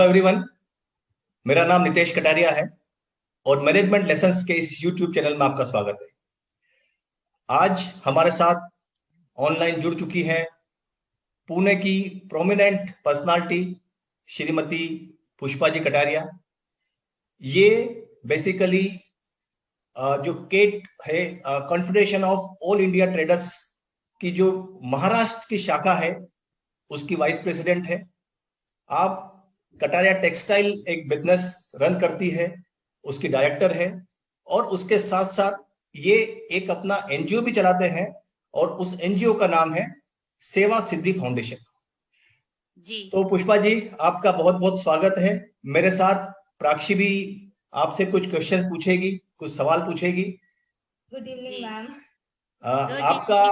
Everyone, मेरा नाम नितेश कटारिया है और मैनेजमेंट लेसन्स के इस यूट्यूब चैनल में आपका स्वागत है। आज हमारे साथ ऑनलाइन जुड़ चुकी है पुणे की प्रोमिनेंट पर्सनालिटी श्रीमती पुष्पा जी कटारिया। ये बेसिकली जो केट है, confederation of all India traders की जो महाराष्ट्र की शाखा है उसकी वाइस प्रेसिडेंट है। आप कटारिया टेक्सटाइल एक बिजनेस रन करती है, उसकी डायरेक्टर है और उसके साथ साथ ये एक अपना एनजीओ भी चलाते हैं और उस एनजीओ का नाम है सेवा सिद्धि फाउंडेशन जी। तो पुष्पा जी, आपका बहुत बहुत स्वागत है। मेरे साथ प्राक्षी भी आपसे कुछ क्वेश्चंस पूछेगी, कुछ सवाल पूछेगी। Good evening ma'am. आपका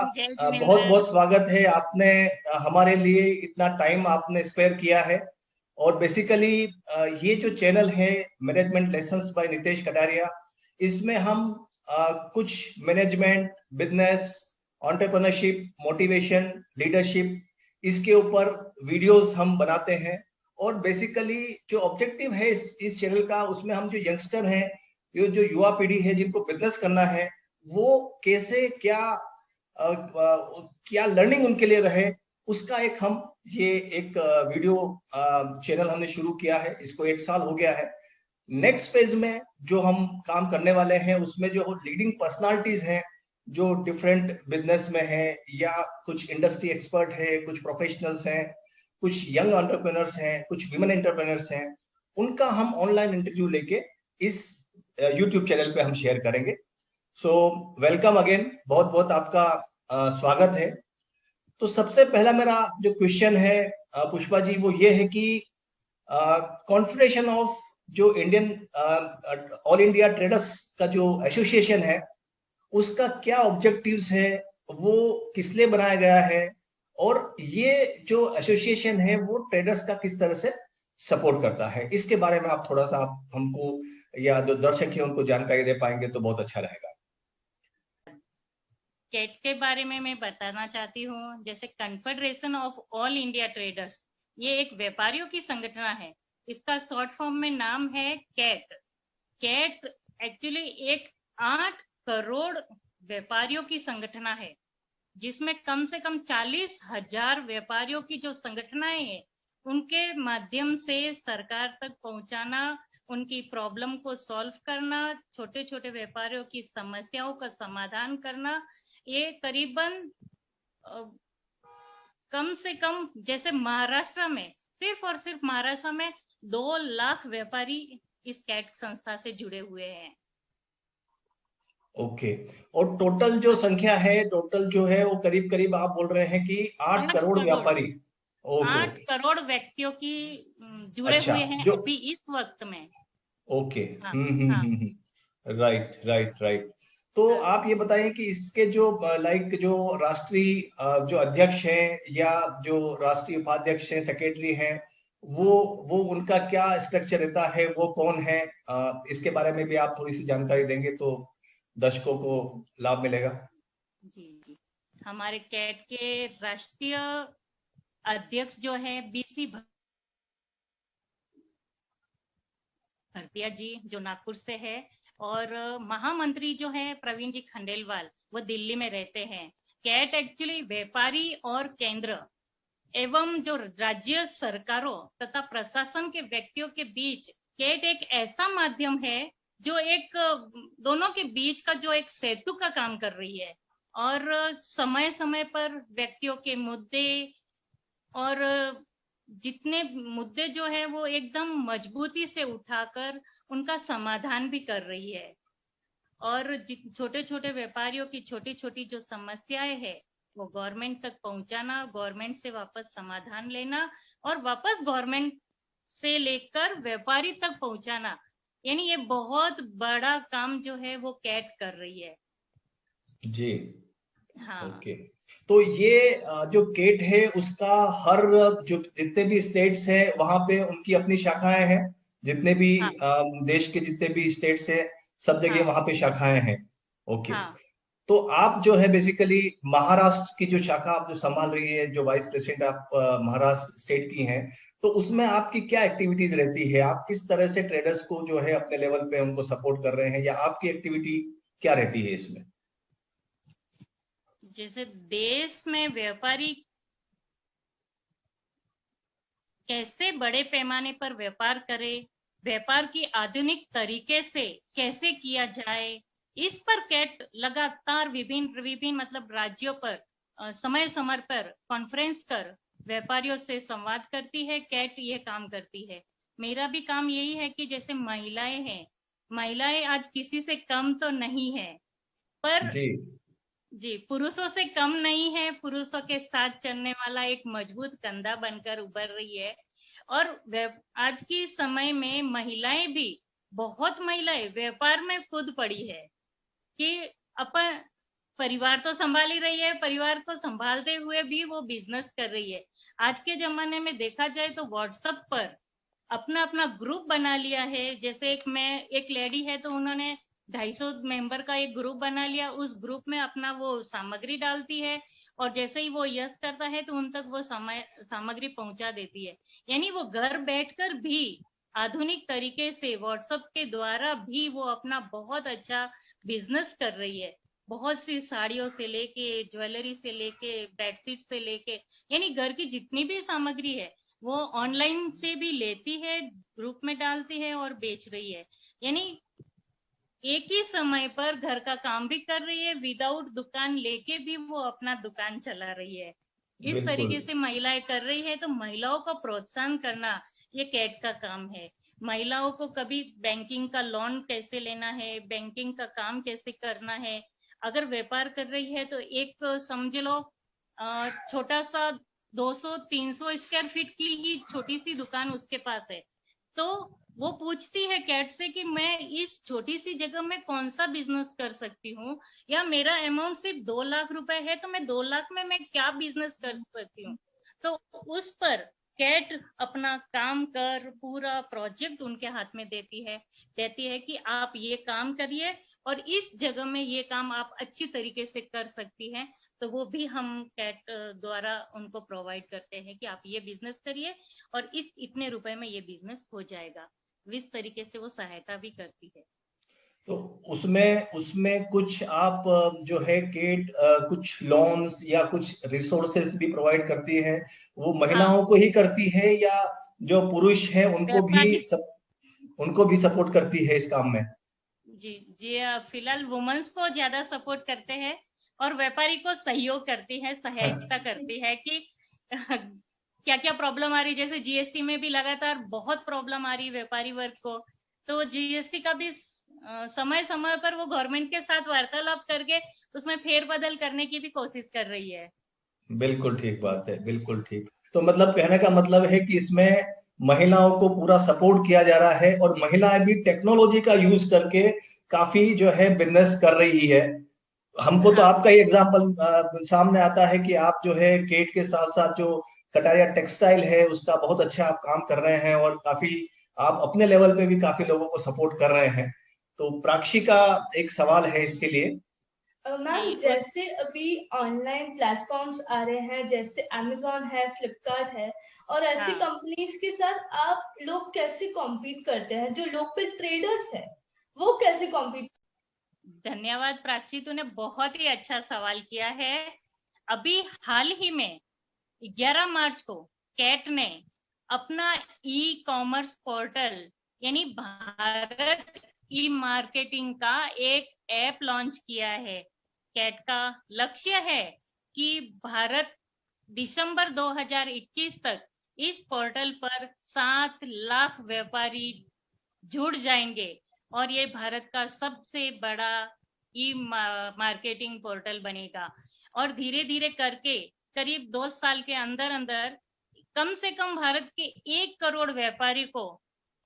बहुत बहुत स्वागत है। आपने हमारे लिए इतना टाइम आपने स्पेयर किया है और बेसिकली ये जो चैनल है management lessons by Nitesh Kataria, इसमें हम कुछ management, business, entrepreneurship, motivation, leadership, इसके ऊपर वीडियोस हम बनाते हैं। और बेसिकली जो ऑब्जेक्टिव है इस चैनल का, उसमें हम जो यंगस्टर हैं, ये जो युवा पीढ़ी है जिनको बिजनेस करना है, वो कैसे क्या लर्निंग उनके लिए रहे, उसका हम ये एक वीडियो चैनल हमने शुरू किया है। इसको 1 साल हो गया है। नेक्स्ट फेज में जो हम काम करने वाले हैं उसमें जो लीडिंग पर्सनालिटीज हैं जो डिफरेंट बिजनेस में है या कुछ इंडस्ट्री एक्सपर्ट है, कुछ प्रोफेशनल्स हैं, कुछ यंग एंटरप्रेन्योर्स हैं, कुछ विमेन एंटरप्रेन्योर्स हैं, उनका हम ऑनलाइन इंटरव्यू लेके इस यूट्यूब चैनल पे हम शेयर करेंगे। सो वेलकम अगेन, बहुत बहुत आपका स्वागत है। तो सबसे पहला मेरा जो क्वेश्चन है पुष्पा जी, वो ये है कि कॉन्फेडरेशन ऑफ जो इंडियन ऑल इंडिया ट्रेडर्स का जो एसोसिएशन है, उसका क्या ऑब्जेक्टिव्स है, वो किस लिए बनाया गया है और ये जो एसोसिएशन है वो ट्रेडर्स का किस तरह से सपोर्ट करता है, इसके बारे में आप थोड़ा सा हमको या जो दर्शक है उनको जानकारी दे पाएंगे तो बहुत अच्छा रहेगा। कैट के बारे में मैं बताना चाहती हूँ। जैसे confederation of all India traders, ये एक व्यापारियों की संगठन है। इसका शॉर्ट फॉर्म में नाम है कैट। कैट एक्चुअली एक 8 करोड़ व्यापारियों की संगठन है, जिसमें कम से कम 40,000 व्यापारियों की जो संगठनाएं हैं उनके माध्यम से सरकार तक पहुंचाना, उनकी प्रॉब्लम को सॉल्व करना, छोटे छोटे व्यापारियों की समस्याओं का समाधान करना। ये करीबन कम से कम जैसे महाराष्ट्र में, सिर्फ और सिर्फ महाराष्ट्र में 2 लाख व्यापारी इस कैट संस्था से जुड़े हुए हैं। ओके। और टोटल जो संख्या है, टोटल जो है वो करीब करीब आप बोल रहे हैं कि 8 करोड़ व्यापारी, 8 करोड़ व्यक्तियों की जुड़े हुए हैं अभी इस वक्त में। ओके। Right right right. तो आप ये बताइए कि इसके जो जो राष्ट्रीय जो अध्यक्ष हैं या जो राष्ट्रीय उपाध्यक्ष हैं, सेक्रेटरी हैं, वो उनका क्या स्ट्रक्चर रहता है, वो कौन है, इसके बारे में भी आप थोड़ी सी जानकारी देंगे तो दर्शकों को लाभ मिलेगा। जी, हमारे कैट के राष्ट्रीय अध्यक्ष जो है बीसी भरतिया जी, जो नागपुर से है, और महामंत्री जो है प्रवीण जी खंडेलवाल, वो दिल्ली में रहते हैं। कैट एक्चुअली व्यापारी और केंद्र एवं जो राज्य सरकारों तथा प्रशासन के व्यक्तियों के बीच कैट एक ऐसा माध्यम है जो एक दोनों के बीच का जो एक सेतु का काम कर रही है और समय समय पर व्यक्तियों के मुद्दे और जितने मुद्दे जो है वो एकदम मजबूती से उठाकर उनका समाधान भी कर रही है। और छोटे छोटे व्यापारियों की छोटी छोटी जो समस्याएं है वो गवर्नमेंट तक पहुंचाना, गवर्नमेंट से वापस समाधान लेना और वापस गवर्नमेंट से लेकर व्यापारी तक पहुंचाना, यानी ये बहुत बड़ा काम जो है वो कैट कर रही है जी। हाँ। ओके। तो ये जो केट है उसका हर जो जितने भी स्टेट्स है वहां पे उनकी अपनी शाखाएं हैं, जितने भी देश के जितने भी स्टेट्स है सब जगह वहां पे शाखाएं हैं। ओके। तो आप जो है बेसिकली महाराष्ट्र की जो शाखा आप जो संभाल रही है, जो वाइस प्रेसिडेंट आप महाराष्ट्र स्टेट की हैं, तो उसमें आपकी क्या एक्टिविटीज रहती है? आप किस तरह से ट्रेडर्स को जो है अपने लेवल पे उनको सपोर्ट कर रहे हैं, या आपकी एक्टिविटी क्या रहती है इसमें? जैसे देश में व्यापारी कैसे बड़े पैमाने पर व्यापार करे, व्यापार की आधुनिक तरीके से कैसे किया जाए, इस पर कैट लगातार विभिन्न विभिन्न मतलब राज्यों पर समय समय पर कॉन्फ्रेंस कर व्यापारियों से संवाद करती है। कैट ये काम करती है। मेरा भी काम यही है कि जैसे महिलाएं हैं, महिलाएं आज किसी से कम तो नहीं है, पर जी जी पुरुषों से कम नहीं है, पुरुषों के साथ चलने वाला एक मजबूत कंधा बनकर उभर रही है। और आज की समय में महिलाएं भी, बहुत महिलाएं व्यापार में कूद पड़ी है कि अपन परिवार तो संभाल ही रही है, परिवार को संभालते हुए भी वो बिजनेस कर रही है। आज के जमाने में देखा जाए तो व्हाट्सएप पर अपना अपना ग्रुप बना लिया है। जैसे एक लेडी है तो उन्होंने 250 मेंबर का एक ग्रुप बना लिया, उस ग्रुप में अपना वो सामग्री डालती है और जैसे ही वो यस करता है तो उन तक वो सामग्री पहुंचा देती है। यानी वो घर बैठकर भी आधुनिक तरीके से व्हाट्सएप के द्वारा भी वो अपना बहुत अच्छा बिजनेस कर रही है। बहुत सी साड़ियों से लेके, ज्वेलरी से लेके, बेडशीट से लेके, यानी घर की जितनी भी सामग्री है वो ऑनलाइन से भी लेती है, ग्रुप में डालती है और बेच रही है। यानी एक ही समय पर घर का काम भी कर रही है, विदाउट दुकान लेके भी वो अपना दुकान चला रही है। इस बिल्कुल। तरीके से महिलाएं कर रही है, तो महिलाओं को प्रोत्साहन करना ये कैट का काम है। महिलाओं को कभी बैंकिंग का लोन कैसे लेना है, बैंकिंग का काम कैसे करना है, अगर व्यापार कर रही है तो एक समझ लो छोटा सा 200-300 स्क्वायर फीट की ही छोटी सी दुकान उसके पास है, तो वो पूछती है कैट से कि मैं इस छोटी सी जगह में कौन सा बिजनेस कर सकती हूँ, या मेरा अमाउंट सिर्फ 2 लाख रुपए है तो मैं 2 लाख में मैं क्या बिजनेस कर सकती हूँ। तो उस पर कैट अपना काम कर पूरा प्रोजेक्ट उनके हाथ में देती है कि आप ये काम करिए और इस जगह में ये काम आप अच्छी तरीके से कर सकती हैं। तो वो भी हम कैट द्वारा उनको प्रोवाइड करते हैं कि आप ये बिजनेस करिए और इस इतने रुपए में ये बिजनेस हो जाएगा। इस तरीके से वो सहायता भी करती है। तो उसमें उसमें कुछ आप जो है केट कुछ लोन्स या कुछ रिसोर्सेज भी प्रोवाइड करती है, वो हाँ, महिलाओं को ही करती है, या जो पुरुष हैं व्यापारी उनको भी सपोर्ट करती है इस काम में? जी जी फिलहाल वुमेन्स को ज्यादा सपोर्ट करते हैं और व्यापारी को सहयोग करती है, सहायता करती है कि क्या क्या प्रॉब्लम आ रही, जैसे जीएसटी में भी लगातार बहुत प्रॉब्लम आ रही व्यापारी वर्ग को, तो जीएसटी का भी समय समय पर वो गवर्नमेंट के साथ वार्तालाप करके उसमें फेरबदल करने की भी कोशिश कर रही है। बिल्कुल ठीक बात है, बिल्कुल ठीक। तो मतलब कहने का मतलब है कि इसमें महिलाओं को पूरा सपोर्ट किया जा रहा है, और महिलाएं भी टेक्नोलॉजी का यूज करके काफी जो है बिजनेस कर रही है। हमको तो हाँ आपका ही एग्जाम्पल सामने आता है कि आप जो है केट के साथ साथ जो कटारिया टेक्सटाइल है उसका बहुत अच्छा आप काम कर रहे हैं, और काफी आप अपने लेवल पे भी काफी लोगों को सपोर्ट कर रहे हैं। तो प्राक्षी का एक सवाल है इसके लिए। मैम, जी उस जैसे अभी ऑनलाइन प्लेटफॉर्म्स आ रहे हैं, जैसे अमेजोन है, फ्लिपकार्ट है, और ऐसी हाँ, कंपनीज के साथ आप लोग कैसे कॉम्पीट करते हैं? जो लोकल ट्रेडर्स है वो कैसे कॉम्पीट? धन्यवाद प्राची, तूने बहुत ही अच्छा सवाल किया है। अभी हाल ही में 11 मार्च को कैट ने अपना ई कॉमर्स पोर्टल यानी भारत ई मार्केटिंग का एक ऐप लॉन्च किया है। कैट का लक्ष्य है कि भारत दिसंबर 2021 तक इस पोर्टल पर 7 लाख व्यापारी जुड़ जाएंगे और ये भारत का सबसे बड़ा ई मार्केटिंग पोर्टल बनेगा। और धीरे धीरे करके करीब 2 साल के अंदर अंदर कम से कम भारत के 1 करोड़ व्यापारी को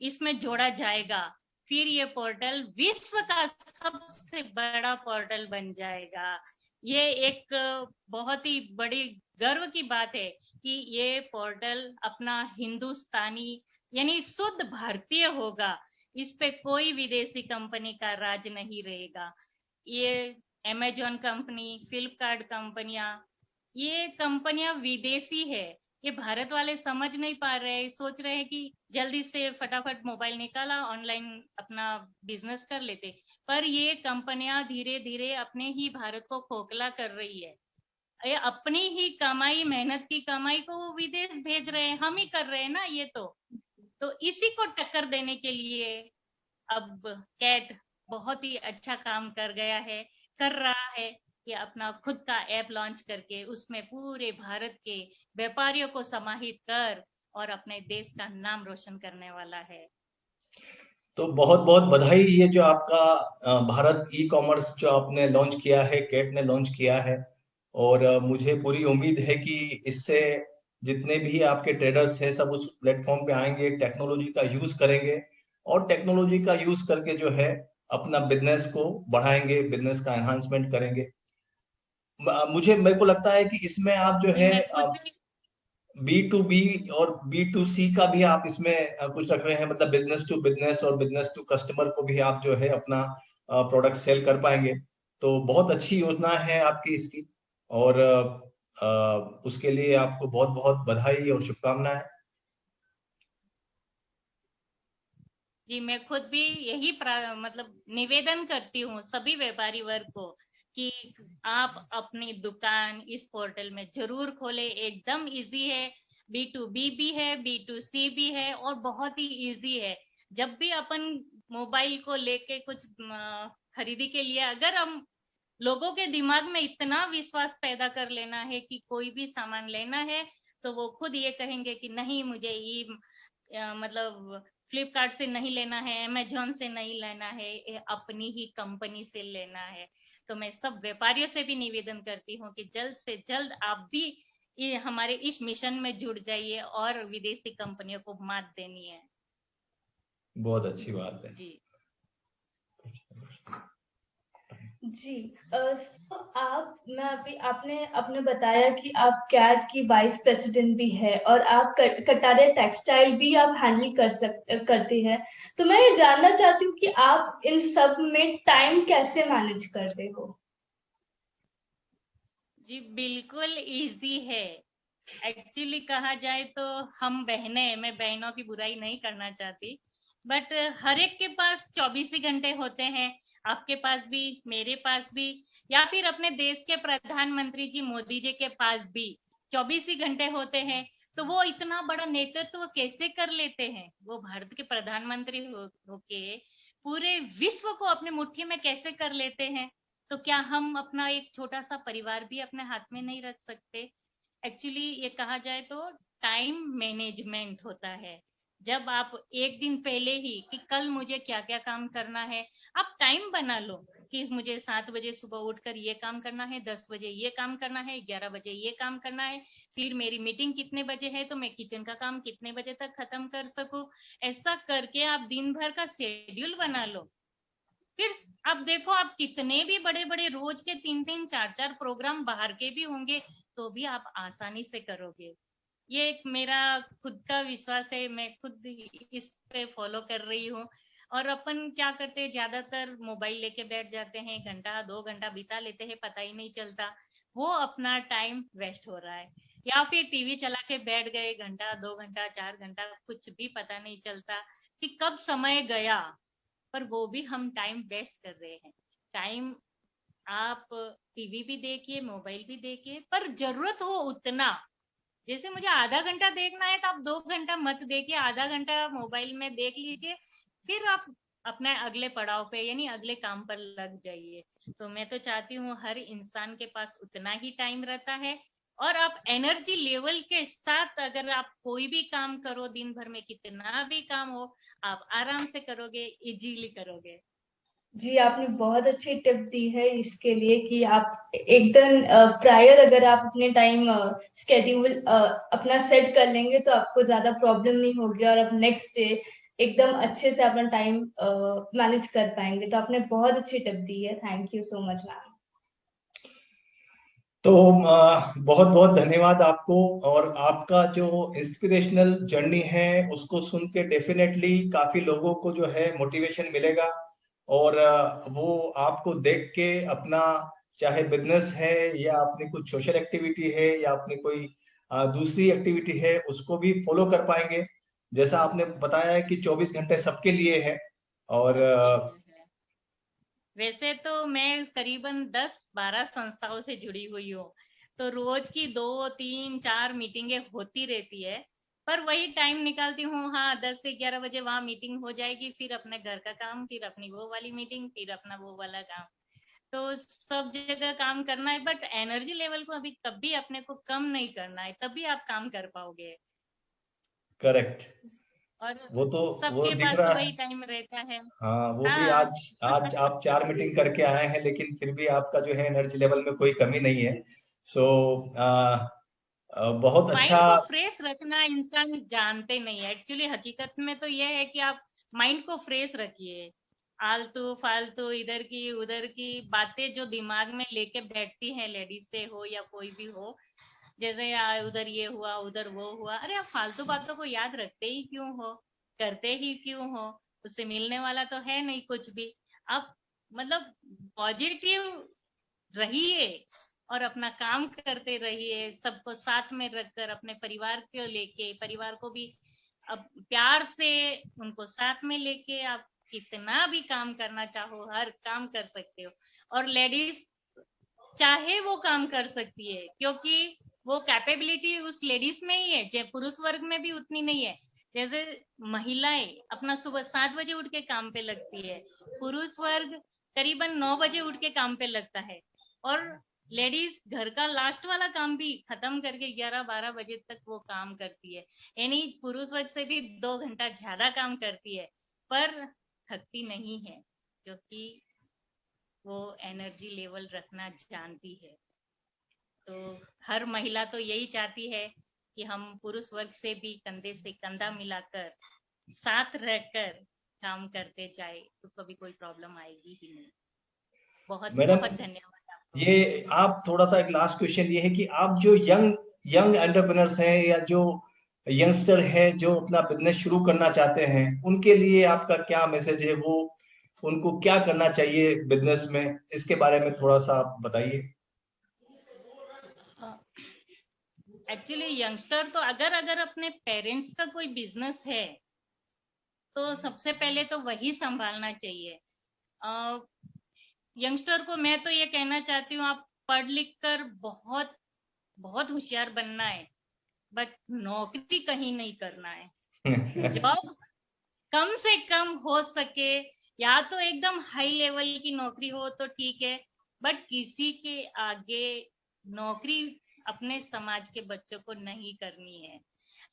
इसमें जोड़ा जाएगा। फिर ये पोर्टल विश्व का सबसे बड़ा पोर्टल बन जाएगा। ये एक बहुत ही बड़ी गर्व की बात है कि ये पोर्टल अपना हिंदुस्तानी यानी शुद्ध भारतीय होगा। इस पे कोई विदेशी कंपनी का राज नहीं रहेगा। ये अमेजॉन कंपनी, फ्लिपकार्ट कंपनियां, ये कंपनियां विदेशी है। ये भारत वाले समझ नहीं पा रहे, सोच रहे हैं कि जल्दी से फटाफट मोबाइल निकाला, ऑनलाइन अपना बिजनेस कर लेते। पर ये कंपनियां धीरे धीरे अपने ही भारत को खोखला कर रही है। ये अपनी ही कमाई, मेहनत की कमाई को वो विदेश भेज रहे हैं, हम ही कर रहे हैं ना ये तो इसी को टक्कर देने के लिए अब कैट बहुत ही अच्छा काम कर रहा है कि अपना खुद का ऐप लॉन्च करके उसमें पूरे भारत के व्यापारियों को समाहित कर और अपने देश का नाम रोशन करने वाला है। तो बहुत बहुत बधाई, ये जो आपका भारत ई कॉमर्स जो आपने लॉन्च किया है, कैट ने लॉन्च किया है। और मुझे पूरी उम्मीद है कि इससे जितने भी आपके ट्रेडर्स हैं सब उस प्लेटफॉर्म पे आएंगे, टेक्नोलॉजी का यूज करेंगे और टेक्नोलॉजी का यूज करके जो है अपना बिजनेस को बढ़ाएंगे, बिजनेस का एनहांसमेंट करेंगे। मेरे को लगता है कि इसमें आप जो है B2B और B2C का भी आप इसमें कुछ रख रहे हैं, मतलब बिजनेस टू बिजनेस और बिजनेस टू कस्टमर को भी आप जो है अपना प्रोडक्ट सेल कर पाएंगे। तो बहुत अच्छी योजना है आपकी इसकी, और उसके लिए आपको बहुत बहुत बधाई और शुभकामनाएं। जी, मैं खुद भी यही मतलब निवेदन करती हूँ सभी व्यापारी वर्ग को कि आप अपनी दुकान इस पोर्टल में जरूर खोले। एकदम इजी है, B2B भी है, B2C भी है और बहुत ही इजी है। जब भी अपन मोबाइल को लेके कुछ खरीदी के लिए, अगर हम लोगों के दिमाग में इतना विश्वास पैदा कर लेना है कि कोई भी सामान लेना है तो वो खुद ये कहेंगे कि नहीं, मुझे ये मतलब फ्लिपकार्ट से नहीं लेना है, अमेजोन से नहीं लेना है, अपनी ही कंपनी से लेना है। तो मैं सब व्यापारियों से भी निवेदन करती हूँ कि जल्द से जल्द आप भी ये हमारे इस मिशन में जुड़ जाइए और विदेशी कंपनियों को मात देनी है। बहुत अच्छी बात है जी जी। मैं अभी आपने बताया कि आप कैट की वाइस प्रेसिडेंट भी है और आप कटारिया टेक्सटाइल भी आप हैंडल करती है। तो मैं ये जानना चाहती हूँ कि आप इन सब में टाइम कैसे मैनेज करते हो? जी, बिल्कुल इजी है। एक्चुअली कहा जाए तो हम बहनें, मैं बहनों की बुराई नहीं करना चाहती, बट हर एक के पास 24 ही घंटे होते हैं। आपके पास भी, मेरे पास भी, या फिर अपने देश के प्रधानमंत्री जी मोदी जी के पास भी 24 ही घंटे होते हैं। तो वो इतना बड़ा नेतृत्व कैसे कर लेते हैं? वो भारत के प्रधानमंत्री होके पूरे विश्व को अपनी मुट्ठी में कैसे कर लेते हैं? तो क्या हम अपना एक छोटा सा परिवार भी अपने हाथ में नहीं रख सकते? एक्चुअली ये कहा जाए तो टाइम मैनेजमेंट होता है। जब आप एक दिन पहले ही कि कल मुझे क्या क्या काम करना है, आप टाइम बना लो कि मुझे 7 बजे सुबह उठकर ये काम करना है, 10 बजे ये काम करना है, 11 बजे ये काम करना है, फिर मेरी मीटिंग कितने बजे है तो मैं किचन का काम कितने बजे तक खत्म कर सकूं। ऐसा करके आप दिन भर का शेड्यूल बना लो। फिर आप देखो, आप कितने भी बड़े बड़े रोज के 3-3 4-4 प्रोग्राम बाहर के भी होंगे तो भी आप आसानी से करोगे। ये एक मेरा खुद का विश्वास है, मैं खुद इस पे फॉलो कर रही हूँ। और अपन क्या करते हैं, ज्यादातर मोबाइल लेके बैठ जाते हैं, घंटा 2 घंटा बिता लेते हैं, पता ही नहीं चलता। वो अपना टाइम वेस्ट हो रहा है। या फिर टीवी चला के बैठ गए, घंटा 2 घंटा 4 घंटा, कुछ भी पता नहीं चलता कि कब समय गया। पर वो भी हम टाइम वेस्ट कर रहे हैं। टाइम आप टीवी भी देखिए, मोबाइल भी देखिए, पर जरूरत हो उतना। जैसे मुझे आधा घंटा देखना है तो आप 2 घंटा मत देखिए, आधा घंटा मोबाइल में देख लीजिए, फिर आप अपने अगले पड़ाव पे यानी अगले काम पर लग जाइए। तो मैं तो चाहती हूँ हर इंसान के पास उतना ही टाइम रहता है, और आप एनर्जी लेवल के साथ अगर आप कोई भी काम करो, दिन भर में कितना भी काम हो, आप आराम से करोगे, इजीली करोगे। जी, आपने बहुत अच्छी टिप दी है इसके लिए कि आप एक दिन प्रायर अगर आप अपने टाइम स्केड्यूल अपना सेट कर लेंगे तो आपको ज्यादा प्रॉब्लम नहीं होगी और आप नेक्स्ट डे एकदम अच्छे से अपना टाइम मैनेज कर पाएंगे। तो आपने बहुत अच्छी टिप दी है। Thank you so much ma'am. तो बहुत बहुत धन्यवाद आपको। और आपका जो इंस्पिरेशनल जर्नी है उसको सुन के डेफिनेटली काफी लोगों को जो है मोटिवेशन मिलेगा, और वो आपको देख के अपना चाहे बिजनेस है या अपनी कुछ सोशल एक्टिविटी है या अपनी कोई दूसरी एक्टिविटी है, उसको भी फॉलो कर पाएंगे। जैसा आपने बताया है कि 24 घंटे सबके लिए है। और वैसे तो मैं करीबन 10-12 संस्थाओं से जुड़ी हुई हूँ, तो रोज की 2, 3, 4 मीटिंगें होती रहती है। पर वही टाइम निकालती हूँ, हाँ 10 से 11 बजे वहां मीटिंग हो जाएगी, फिर अपने घर का काम, फिर अपनी वो वाली मीटिंग, फिर अपना वो वाला काम। तो सब जगह काम करना है, बट एनर्जी लेवल को अभी कभी अपने को कम नहीं करना है, तभी आप काम कर पाओगे। करेक्ट, और वो सबके दिख पास तो रहा है। वही टाइम रहता है। हाँ, वो भी हाँ। आज आज आप 4 मीटिंग करके आए हैं, लेकिन फिर भी आपका जो है एनर्जी लेवल में कोई कमी नहीं है। सो बहुत अच्छा। माइंड को फ्रेश रखना इंसान जानते नहीं है, एक्चुअली हकीकत में तो यह है कि आप माइंड को फ्रेश रखिए। आलतू फालतू इधर की उधर की बातें जो दिमाग में लेके बैठती हैं, लेडीज से हो या कोई भी हो, जैसे उधर ये हुआ उधर वो हुआ, अरे आप फालतू बातों को याद रखते ही क्यों हो, करते ही क्यों हो? उससे मिलने वाला तो है नहीं कुछ भी। आप मतलब पॉजिटिव रहिए और अपना काम करते रहिए, सबको साथ में रखकर, अपने परिवार को लेके, परिवार को भी अब प्यार से उनको साथ में लेके आप कितना भी काम करना चाहो हर काम कर सकते हो। और लेडीज चाहे वो काम कर सकती है, क्योंकि वो कैपेबिलिटी उस लेडीज में ही है, जैसे पुरुष वर्ग में भी उतनी नहीं है। जैसे महिलाएं अपना सुबह 7 बजे उठ के काम पे लगती है, पुरुष वर्ग करीबन 9 बजे उठ के काम पे लगता है, और लेडीज घर का लास्ट वाला काम भी खत्म करके 11-12 बजे तक वो काम करती है। यानी पुरुष वर्ग से भी 2 घंटा ज्यादा काम करती है, पर थकती नहीं है, क्योंकि वो एनर्जी लेवल रखना जानती है। तो हर महिला तो यही चाहती है कि हम पुरुष वर्ग से भी कंधे से कंधा मिलाकर साथ रहकर काम करते जाए, तो कभी कोई प्रॉब्लम आएगी ही नहीं। बहुत मैडम, बहुत धन्यवाद आपको। ये आप थोड़ा सा एक लास्ट क्वेश्चन ये है कि आप जो यंग यंग एंटरप्रेन्योर्स हैं या जो यंगस्टर है जो अपना बिजनेस शुरू करना चाहते हैं, उनके लिए आपका क्या मैसेज है? वो उनको क्या करना चाहिए बिजनेस में, इसके बारे में थोड़ा सा आप बताइए। एक्चुअली यंगस्टर तो अगर अगर अपने पेरेंट्स का कोई बिजनेस है, तो सबसे पहले तो वही संभालना चाहिए। यंगस्टर को मैं तो ये कहना चाहती हूँ, आप पढ़ लिख कर बहुत बहुत होशियार बनना है, बट नौकरी कहीं नहीं करना है। जॉब कम से कम हो सके, या तो एकदम हाई लेवल की नौकरी हो तो ठीक है, बट किसी के आगे नौकरी अपने समाज के बच्चों को नहीं करनी है।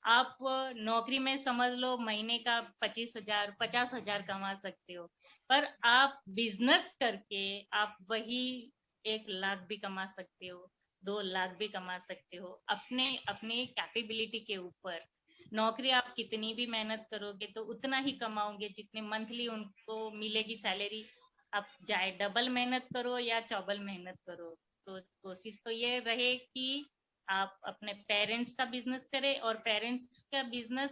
आप नौकरी में समझ लो महीने का 25,000 50,000 कमा सकते हो, पर आप बिजनेस करके आप वही 1 लाख भी कमा सकते हो, 2 लाख भी कमा सकते हो, अपने अपने कैपेबिलिटी के ऊपर। नौकरी आप कितनी भी मेहनत करोगे तो उतना ही कमाओगे जितने मंथली उनको मिलेगी सैलरी। आप चाहे डबल मेहनत करो या चौबल मेहनत करो, तो कोशिश तो ये रहे कि आप अपने पेरेंट्स का बिजनेस करें, और पेरेंट्स का बिजनेस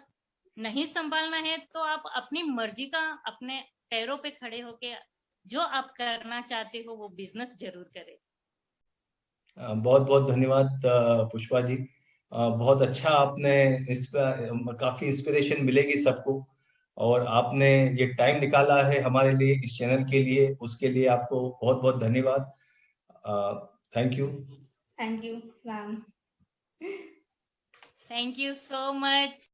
नहीं संभालना है तो आप अपनी मर्जी का अपने पैरों पे खड़े होके जो आप करना चाहते हो वो बिजनेस जरूर करें। बहुत बहुत धन्यवाद पुष्पा जी। बहुत अच्छा आपने काफी इंस्पिरेशन मिलेगी सबको, और आपने ये टाइम निकाला है हमारे लिए, इस चैनल के लिए, उसके लिए आपको बहुत बहुत धन्यवाद। Thank you. Thank you ma'am. Thank you so much.